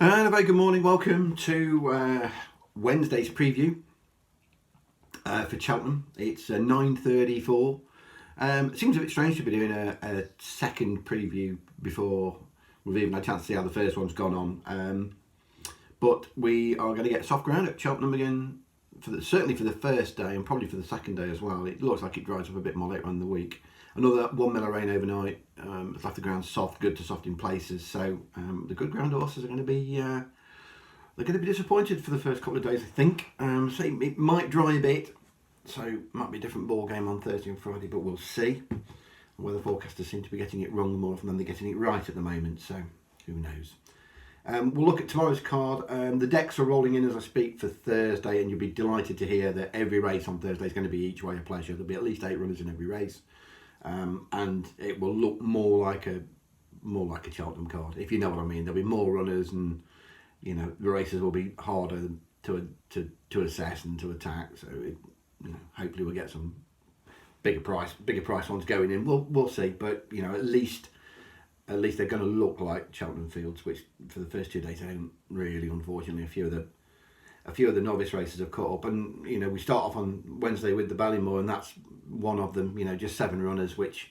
And a very good morning. Welcome to Wednesday's preview for Cheltenham. It's 9:34. It seems a bit strange to be doing a second preview before we've even had a chance to see how the first one's gone on. But we are going to get soft ground at Cheltenham again, certainly for the first day and probably for the second day as well. It looks like it dries up a bit more later on in the week. Another 1 mil of rain overnight. It's left the ground soft, good to soft in places. So the good ground horses are going to be they're going to be disappointed for the first couple of days, I think. So it might dry a bit, so it might be a different ball game on Thursday and Friday, but we'll see. The weather forecasters seem to be getting it wrong more often than they're getting it right at the moment. So who knows? We'll look at tomorrow's card. The decks are rolling in as I speak for Thursday, and you'll be delighted to hear that every race on Thursday is going to be each way a pleasure. There'll be at least 8 runners in every race. And it will look more like a Cheltenham card, if you know what I mean. There'll be more runners, and the races will be harder to assess and to attack. So hopefully we'll get some bigger price ones going in. We'll see, but at least they're going to look like Cheltenham fields, which for the first 2 days they don't really. Unfortunately, a few of the novice races have caught up, and we start off on Wednesday with the Ballymore, and that's one of them. Just 7 runners, which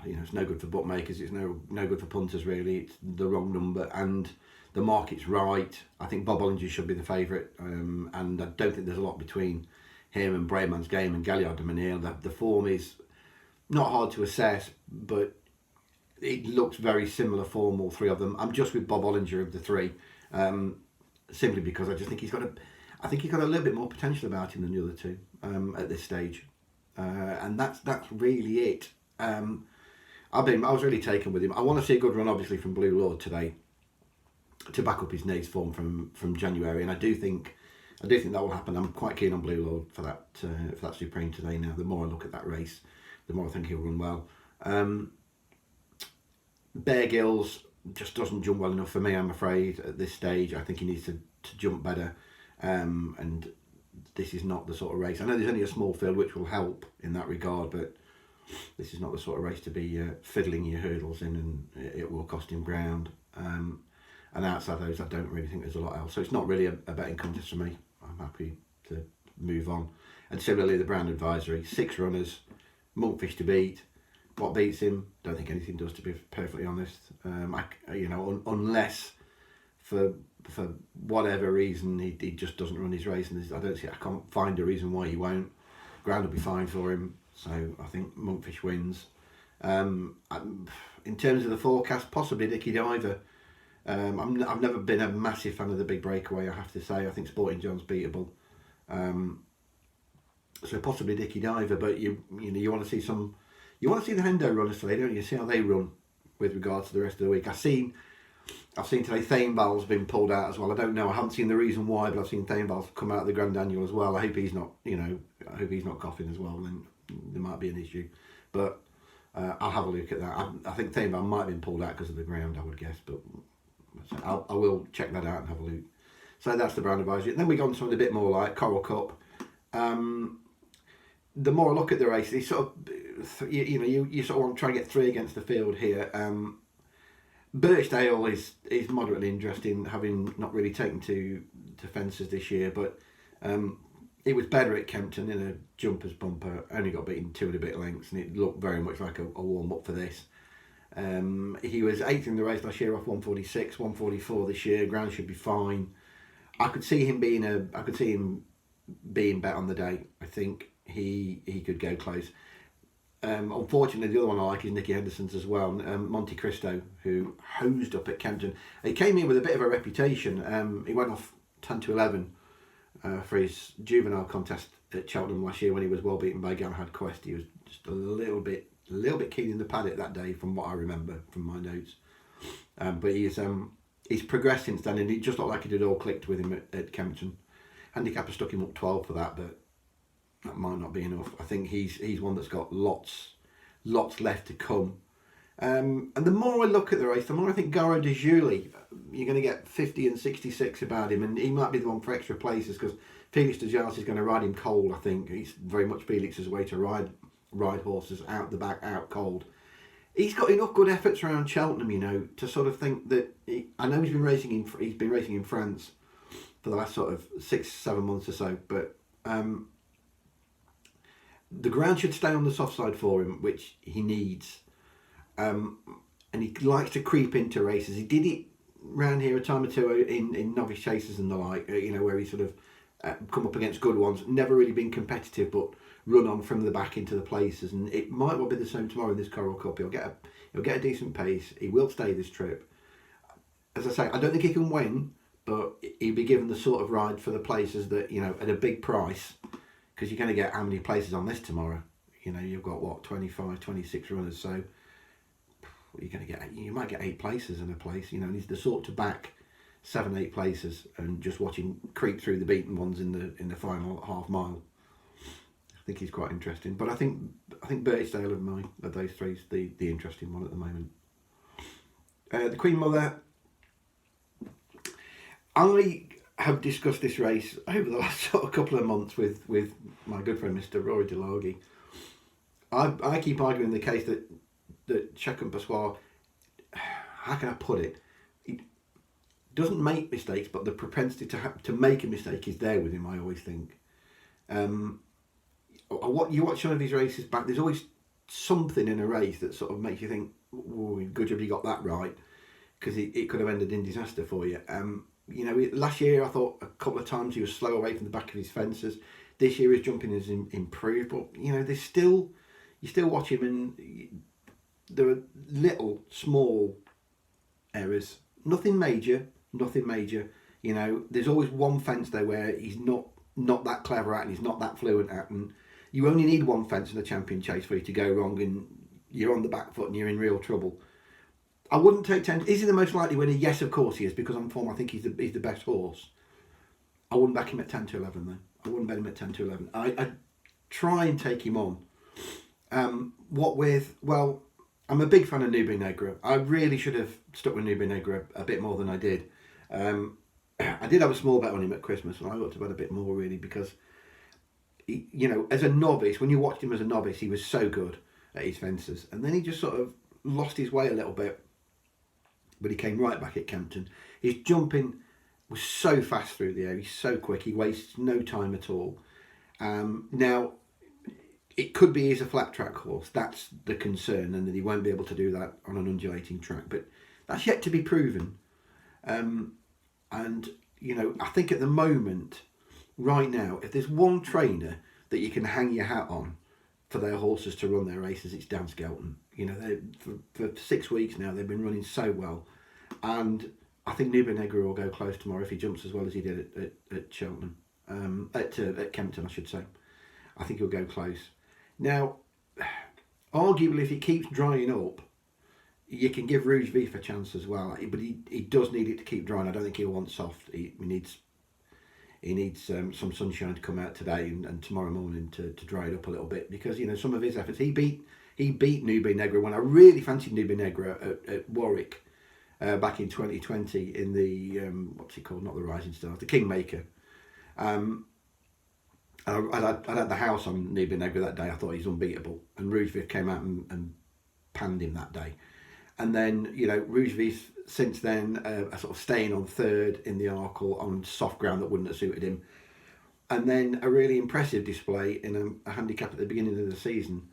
it's no good for bookmakers. It's no good for punters really. It's the wrong number, and the market's right. I think Bob Ollinger should be the favourite, and I don't think there's a lot between him and Brayman's Game and Galliard de Menil. The form is not hard to assess, but it looks very similar form, all 3 of them. I'm just with Bob Ollinger of the 3. Simply because I just think he's got a little bit more potential about him than the other 2 at this stage, and that's really it. I was really taken with him. I want to see a good run, obviously, from Blue Lord today to back up his Naze form from January, and I do think that will happen. I'm quite keen on Blue Lord for that Supreme today. Now, the more I look at that race, the more I think he'll run well. Bear Gills just doesn't jump well enough for me, I'm afraid, at this stage. I think he needs to jump better, and this is not the sort of race. I know there's only a small field, which will help in that regard, but this is not the sort of race to be fiddling your hurdles in, and it will cost him ground. And outside those, I don't really think there's a lot else. So it's not really a betting contest for me. I'm happy to move on. And similarly, the Brown Advisory, 6 runners, Monkfish to beat. What beats him? Don't think anything does, to be perfectly honest. Unless for whatever reason he just doesn't run his race, and I can't find a reason why he won't. Ground will be fine for him, so I think Monkfish wins. In terms of the forecast, possibly Dickie Diver. I've never been a massive fan of the Big Breakaway, I have to say. I think Sporting John's beatable. So possibly Dickie Diver, but you want to see some. You want to see the Hendo runners today, don't you? See how they run with regards to the rest of the week. I've seen today Thaneval's been pulled out as well. I don't know. I haven't seen the reason why, but I've seen Thaneval's come out of the Grand Annual as well. I hope he's not coughing as well. Then there might be an issue. But I'll have a look at that. I think Thaneval might have been pulled out because of the ground, I would guess. But I will check that out and have a look. So that's the Brown Advisory. And then we go on to something a bit more like Coral Cup. The more I look at the race, you sort of want to try and get 3 against the field here. Birchdale is moderately interesting, having not really taken to fences this year, but it was better at Kempton in a jumpers bumper. Only got beaten 2 and a bit lengths, and it looked very much like a warm up for this. He was 8th in the race last year off 146, 144 this year. Ground should be fine. I could see him being bet on the day. I think he could go close. Unfortunately, the other one I like is Nicky Henderson's as well. Monte Cristo, who hosed up at Kempton. He came in with a bit of a reputation. He went off 10 to 11 for his juvenile contest at Cheltenham last year when he was well beaten by Galahad Quest. He was just a little bit keen in the paddock that day, from what I remember from my notes. But he's progressed since then, and it just looked like it had all clicked with him at Kempton. Handicapper stuck him up 12 for that, but that might not be enough. I think he's one that's got lots left to come. And the more I look at the race, the more I think Garo de Julie, you're going to get 50 and 66 about him, and he might be the one for extra places because Felix de Jars is going to ride him cold. I think he's very much Felix's way to ride horses out the back, out cold. he's got enough good efforts around Cheltenham, you know, to sort of think that I know he's been racing in France for the last sort of 6-7 months or so, but the ground should stay on the soft side for him, which he needs. And he likes to creep into races. He did it round here a time or two in novice chases and the like, you know, where he sort of come up against good ones. Never really been competitive, but run on from the back into the places. And it might well be the same tomorrow in this Coral Cup. He'll get a decent pace. He will stay this trip. As I say, I don't think he can win, but he'll be given the sort of ride for the places that, you know, at a big price, because you're going to get how many places on this tomorrow? You know, you've got what, 25, 26 runners, so you're going to get, you might get 8 places in a place, you know, and he's the sort to back 7-8 places and just watch him creep through the beaten ones in the final half mile. I think he's quite interesting, but I think Birchdale of those three is the interesting one at the moment. The Queen Mother, I have discussed this race over the last sort of couple of months with my good friend Mr. Rory DeLargy. I keep arguing the case that Chacun Pasquale, how can I put it? He doesn't make mistakes, but the propensity to make a mistake is there with him, I always think. What you watch some of his races back, there's always something in a race that sort of makes you think, oh, good job you got that right, because it could have ended in disaster for you. You know, last year I thought a couple of times he was slow away from the back of his fences. This year his jumping has improved, but you know, you still watch him and there are little small errors, nothing major. You know, there's always one fence there where he's not that clever at and he's not that fluent at, and you only need one fence in the champion chase for you to go wrong and you're on the back foot and you're in real trouble. I wouldn't take 10. Is he the most likely winner? Yes, of course he is, because on form I think he's the best horse. I wouldn't back him at 10 to 11 though. I wouldn't bet him at 10 to 11. I'd try and take him on. What with, well, I'm a big fan of Nube Negra. I really should have stuck with Nube Negra a bit more than I did. I did have a small bet on him at Christmas, and I ought to bet a bit more really, because he, you know, as a novice, when you watched him as a novice, he was so good at his fences, and then he just sort of lost his way a little bit. But he came right back at Kempton. His jumping was so fast through the air. He's so quick. He wastes no time at all. Now, it could be he's a flat track horse. That's the concern, and that he won't be able to do that on an undulating track. But that's yet to be proven. And, you know, I think at the moment, right now, if there's one trainer that you can hang your hat on for their horses to run their races, it's Dan Skelton. You know, for 6 weeks now, they've been running so well. And I think Nube Negra will go close tomorrow if he jumps as well as he did at Cheltenham. At Kempton, I should say. I think he'll go close. Now, arguably, if he keeps drying up, you can give Rouge Vif a chance as well. But he does need it to keep drying. I don't think he'll want soft. He needs some sunshine to come out today and tomorrow morning to dry it up a little bit, because, you know, some of his efforts, he beat Nube Negra when I really fancied Nube Negra at Warwick back in 2020 in the what's it called, not the Rising Stars, the Kingmaker. I had the house on Nube Negra that day. I thought he's unbeatable, and Rouge Vif came out and panned him that day. And then, you know, Rouge Vif since then sort of staying on third in the Arkle on soft ground that wouldn't have suited him, and then a really impressive display in a handicap at the beginning of the season,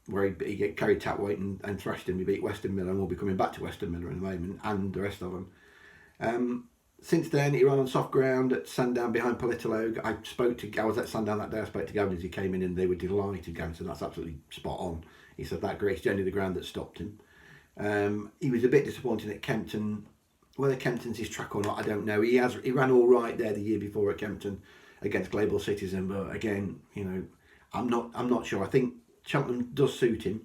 where he get carried tap weight and thrashed him. He beat Western Miller, and we'll be coming back to Western Miller in a moment, and the rest of them. Since then, he ran on soft ground at Sandown behind Politologue. I was at Sandown that day. I spoke to Gavin as he came in, and they were delighted. Gavin said that's absolutely spot on. He said that Grace Jenny, the ground that stopped him. He was a bit disappointed at Kempton. Whether Kempton's his track or not, I don't know. He ran all right there the year before at Kempton against Global Citizen, but again, you know, I'm not sure. I think Cheltenham does suit him.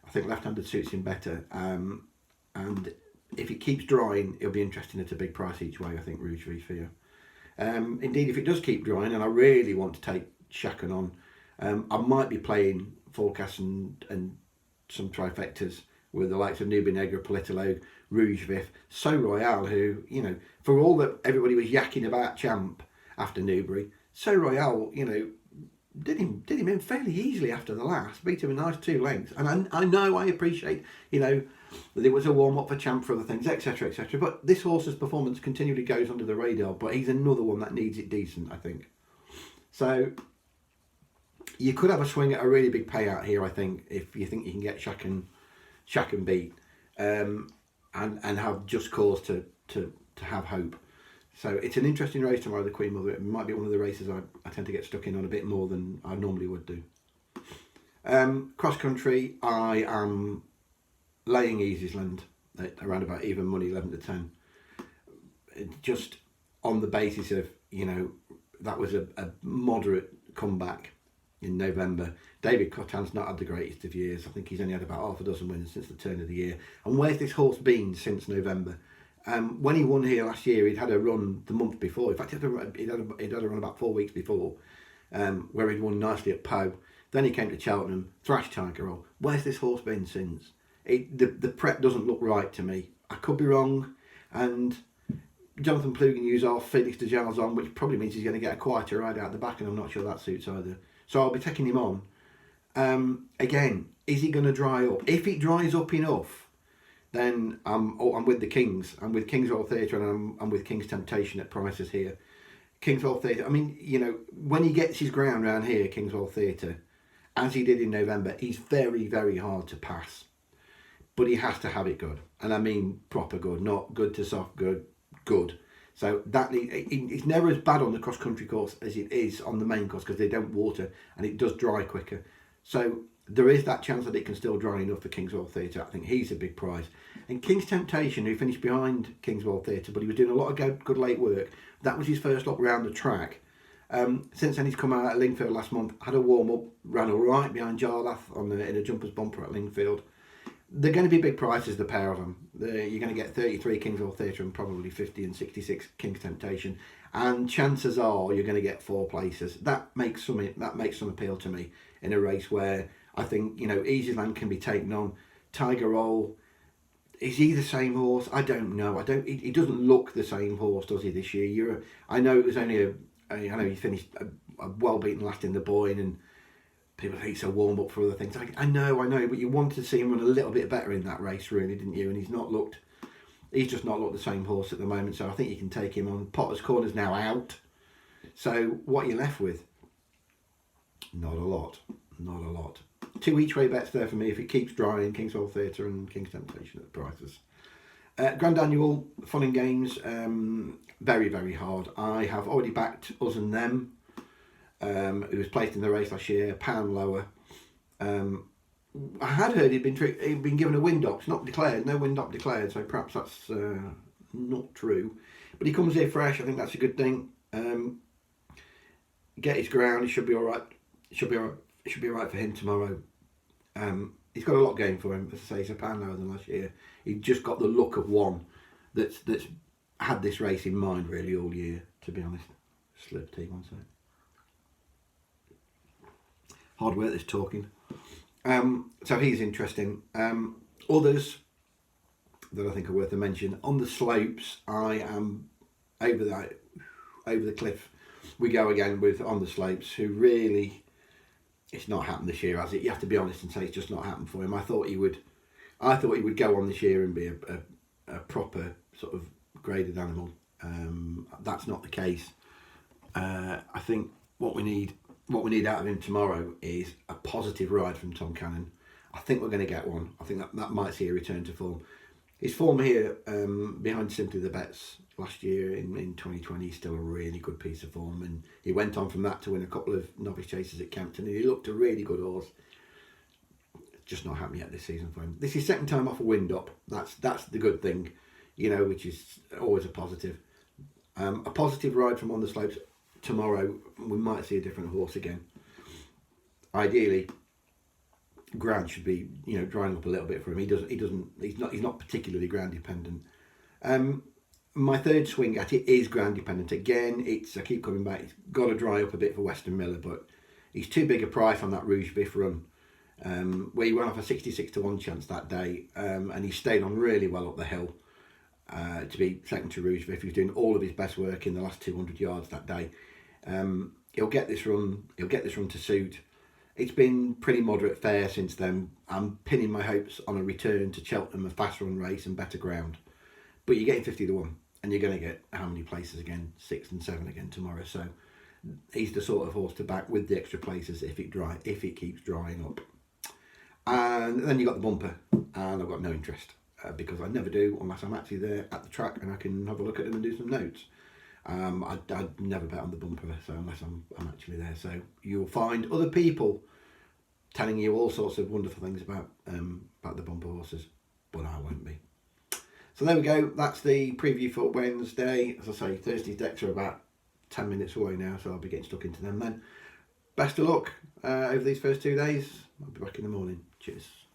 I think left-handed suits him better. And if it keeps drying, it'll be interesting at a big price each way, I think, Rouge Vif here. Indeed, if it does keep drying, and I really want to take Chacun on, I might be playing forecasts and some trifectas with the likes of Nube Negra, Politologue, Rouge Vif, So Royale, who, you know, for all that everybody was yakking about Champ after Newbury, So Royale, you know, did him in fairly easily after the last, beat him a nice 2 lengths. And I appreciate, that it was a warm-up for Champ for other things, etc, etc. But this horse's performance continually goes under the radar, but he's another one that needs it decent, I think. So you could have a swing at a really big payout here, I think, if you think you can get Shack and beat, and have just cause to have hope. So it's an interesting race tomorrow, the Queen Mother. It might be one of the races I tend to get stuck in on a bit more than I normally would do. Cross country, I am laying Easysland at around about even money, 11 to 10. Just on the basis of, that was a moderate comeback in November. David Cotton's not had the greatest of years. I think he's only had about half a dozen wins since the turn of the year. And where's this horse been since November? When he won here last year, he'd had a run the month before. In fact, he'd had a run about 4 weeks before, where he'd won nicely at Poe. Then he came to Cheltenham, thrashed Tiger Roll. Where's this horse been since? The prep doesn't look right to me. I could be wrong. And Jonathan Plugenew's off, Felix de Jars on, which probably means he's going to get a quieter ride out the back, and I'm not sure that suits either. So I'll be taking him on. Again, is he going to dry up? If it dries up enough, then I'm with the Kings. I'm with Kingswell Theatre, and I'm with King's Temptation at prices here. Kingswell Theatre, I mean, when he gets his ground around here, Kingswell Theatre, as he did in November, he's very, very hard to pass. But he has to have it good. And I mean proper good, not good to soft, good. So it's never as bad on the cross-country course as it is on the main course, because they don't water and it does dry quicker. So there is that chance that it can still dry enough for Kingswell Theatre. I think he's a big prize. And King's Temptation, who finished behind Kingswell Theatre, but he was doing a lot of good late work. That was his first look round the track. Since then, he's come out at Lingfield last month, had a warm-up, ran all right behind Jarlath in a jumper's bumper at Lingfield. They're going to be big prices, the pair of them. You're going to get 33 Kingswell Theatre and probably 50 and 66 King's Temptation. And chances are you're going to get 4 places. That makes some appeal to me in a race where I think, Easyland can be taken on. Tiger Roll, is he the same horse? I don't know. He doesn't look the same horse, does he, this year? I know it was only I know he finished a well-beaten last in the Boyne, and people think it's a warm-up for other things. I know, but you wanted to see him run a little bit better in that race, really, didn't you? And he's just not looked the same horse at the moment, so I think you can take him on. Potter's Corner's now out. So what are you left with? Not a lot. 2 each-way bets there for me if it keeps drying. Kingswell Theatre and King's Temptation at the prices. Grand Annual, Fun and Games, very, very hard. I have already backed Us and Them, who was placed in the race last year, £1 lower. I had heard he'd been given a wind up, not declared, no wind up declared, so perhaps that's not true. But he comes here fresh, I think that's a good thing. Get his ground, he should be all right. It should be all right for him tomorrow. He's got a lot going for him. As I say, he's £1 lower than last year. He's just got the look of one that's had this race in mind really all year, to be honest. Slurp tea, one sec. Hard work this talking. So he's interesting. Others that I think are worth a mention. On the slopes, I am over the cliff. We go again with On the Slopes, who really, it's not happened this year, has it? You have to be honest and say it's just not happened for him. I thought he would go on this year and be a proper sort of graded animal. That's not the case. I think what we need out of him tomorrow is a positive ride from Tom Cannon. I think we're going to get one. I think that might see a return to form. His form here behind Simply the Bets last year in 2020 is still a really good piece of form, and he went on from that to win a couple of novice chases at Kempton, and he looked a really good horse. Just not happened yet this season for him. This is second time off a wind up. That's the good thing, which is always a positive. A positive ride from On the Slopes tomorrow. We might see a different horse again. Ideally, ground should be drying up a little bit for him. He's not particularly ground dependent. My third swing at it is ground dependent again. I keep coming back. It's got to dry up a bit for Weston Miller, but he's too big a price on that Rouge Biff run, where he went off a 66 to 1 chance that day, and he stayed on really well up the hill to be second to Rouge Biff. He was doing all of his best work in the last 200 yards that day. he'll get this run to suit. It's been pretty moderate fare since then. I'm pinning my hopes on a return to Cheltenham, a fast run race and better ground. But you're getting 50 to 1, and you're going to get how many places again? 6 and 7 again tomorrow. So he's the sort of horse to back with the extra places if it keeps drying up. And then you got the bumper, and I've got no interest because I never do unless I'm actually there at the track and I can have a look at them and do some notes. I'd never bet on the bumper, so unless I'm actually there. So you'll find other people telling you all sorts of wonderful things about the bumper horses, but I won't be. So there we go. That's the preview for Wednesday. As I say, Thursday's decks are about 10 minutes away now, so I'll be getting stuck into them then. Best of luck over these first 2 days. I'll be back in the morning. Cheers.